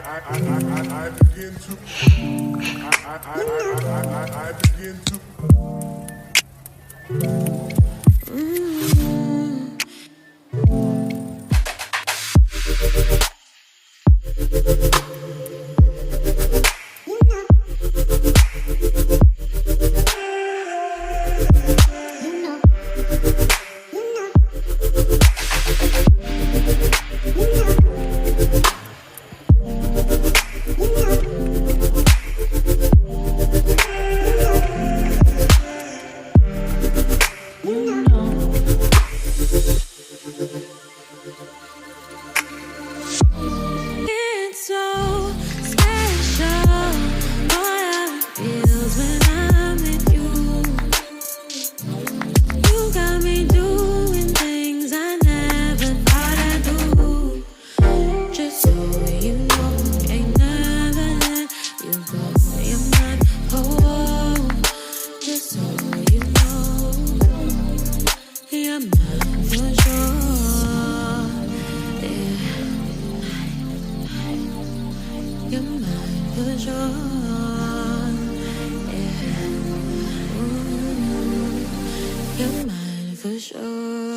I begin to I begin It's so special, boy, how it feels when I'm with you. You got me doing things I never thought I'd do. Just so you know, ain't never let you go. You're my home. Just so you know, you're mine for sure. Yeah. You're mine for sure. Yeah. You're mine for sure.